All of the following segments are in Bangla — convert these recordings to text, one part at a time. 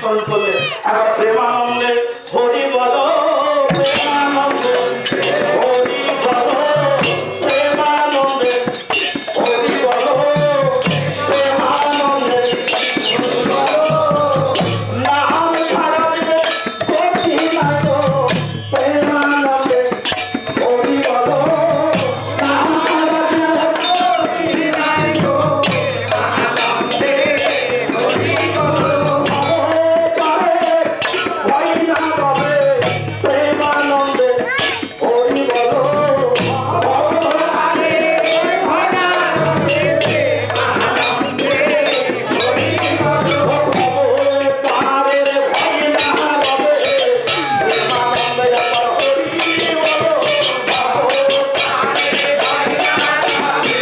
নামকরণ করলেন। এবার প্রেমানন্দে হরি বলো, প্রেমানন্দে হরি বলো, প্রেমানন্দে হরি বলো, প্রেমানন্দে নাম ছাড়া যে গতি নাই গো, প্রেমানন্দে হরি বলো, নাম ছাড়া যে গতি নাই গো, আনন্দে হরি বলো, ভয় না রবে, প্রেমানন্দে হরি বলো, ভগবানে ভয় না রবে, আনন্দে হরি বলো, ভগবানের ভয় না রবে, প্রেমানন্দে আবার হরি বলো, ভগবানের ভয় না রবে,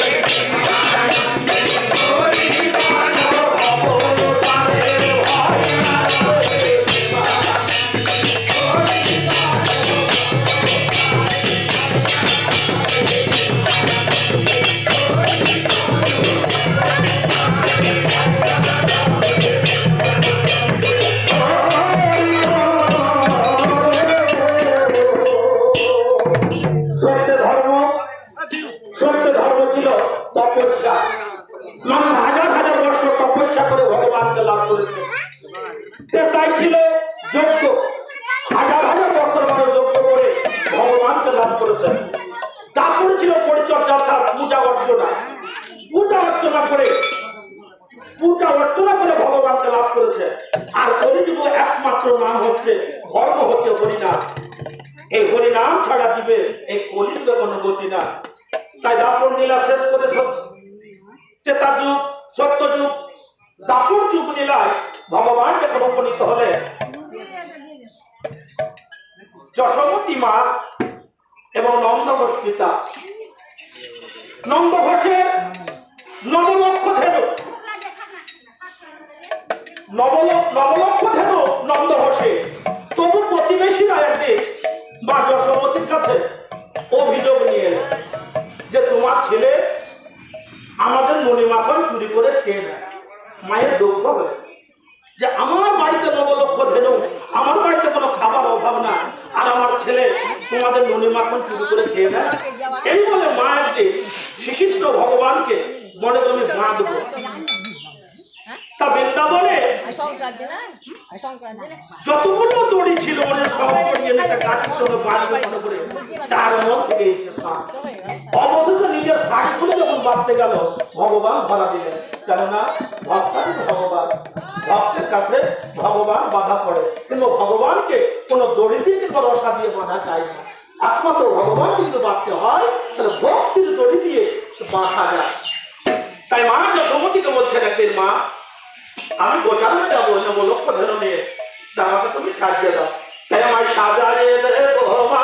আনন্দে হরি বলো, ভগবানের ভয় না রবে। সত্য ধর্ম ছিল তপস্যা। মানুষ হাজার হাজার বর্ষ তপস্যা করে ভগবানকে লাভ করেছে। তাই ছিল যজ্ঞ, হাজার হাজার বছর মানুষ যজ্ঞ করে ভগবানকে লাভ করেছে। তারপরে ছিল পরিচর্যা, অর্থাৎ পূজা অর্চনা। পূজা অর্চনা করে ভগবানকে লাভ করেছে। আর কলিযুগ একমাত্র নাম হচ্ছে, ধর্ম হচ্ছে হরিনাম। এই হরিনাম ছাড়া জীবে এই কলিযুগে কোনো গতি না। তাই দাপর লীলা শেষ করে ত্রেতা যুগ, সত্য যুগ, দাপর যুগ লীলায় ভগবানকে উপনীত হলে যশোমতী মা এবং নন্দঘোষ পিতা। নন্দঘোষের নবলক্ষ ধেনু, নবলক্ষ ধেনু নন্দঘোষে। তবু প্রতিবেশীরা একদিন মা যশোমতীর কাছে অভিযোগ নিয়ে এলেন যে তোমার ছেলে আমাদের মণিমাখন চুরি করে খেয়ে নেয়। মায়ের দুঃখ হবে যে আমার বাড়িতে নবলক্ষ ধেনু, আমার বাড়িতে কোনো খাবার অভাব না, আর আমার ছেলে তোমাদের মণিমাখন চুরি করে খেয়ে নেয়। এই বলে মা একদিন শ্রীকৃষ্ণ ভগবানকে মনে তুমি বাঁধবো। তা বৃন্দাবনে যতগুলো দড়ি ছিল মানে সব গাছের সঙ্গে বাড়ি মনে করে 4 মন থেকে অবশেষে নিজের শাড়ি খুলে যখন বাঁধতে গেল ভগবান ধরা দিলেন। কেননা ভক্তাদি ভগবান, ভক্তের কাছে ভগবান বাধা পড়ে, কিন্তু ভগবানকে কোনো দড়ি দিয়ে কিংবা রসা দিয়ে বাঁধা যায় না। একমাত্র ভগবানকে যদি বাঁধতে হয় তাহলে ভক্তির দড়ি দিয়ে বাঁধা যায়। তাই মা যশোমতীকে বলছেন একদিন, মা আমি গোচারণে যাবো নবলক্ষ ধেনু নিয়ে, আমাকে তুমি সাজিয়ে দাও। তাই আমার সাজারে দেবো মা,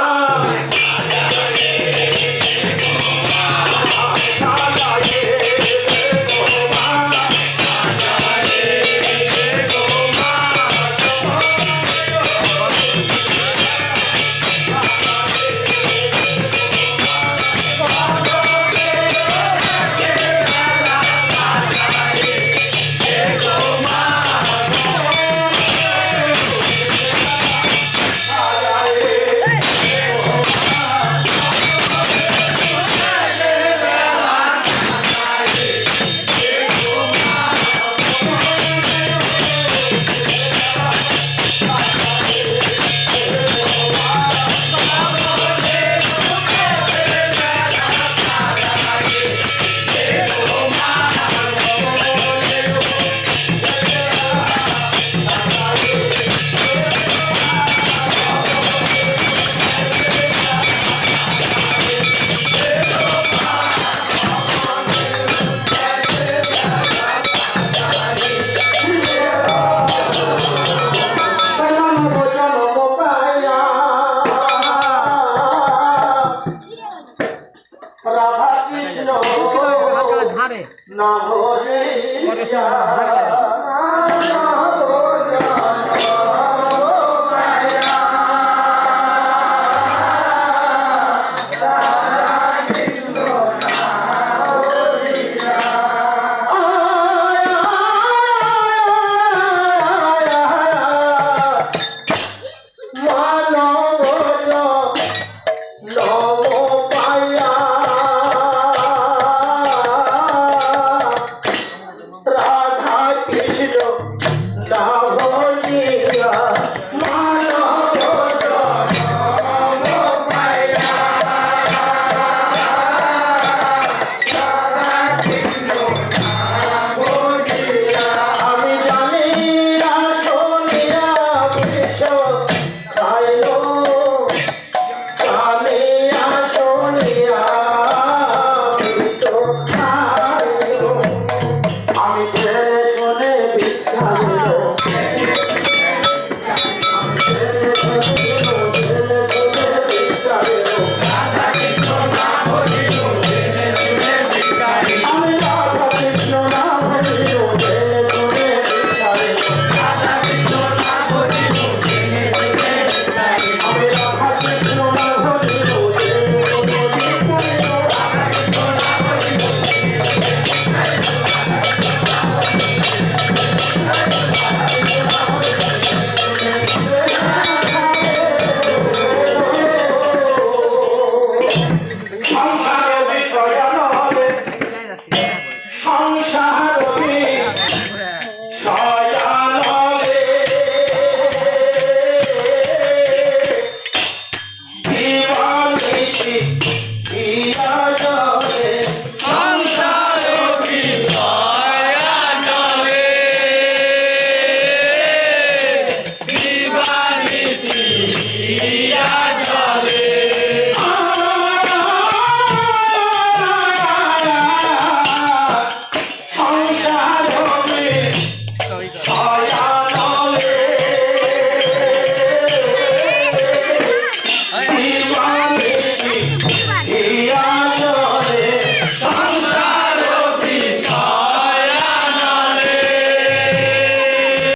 Yeah.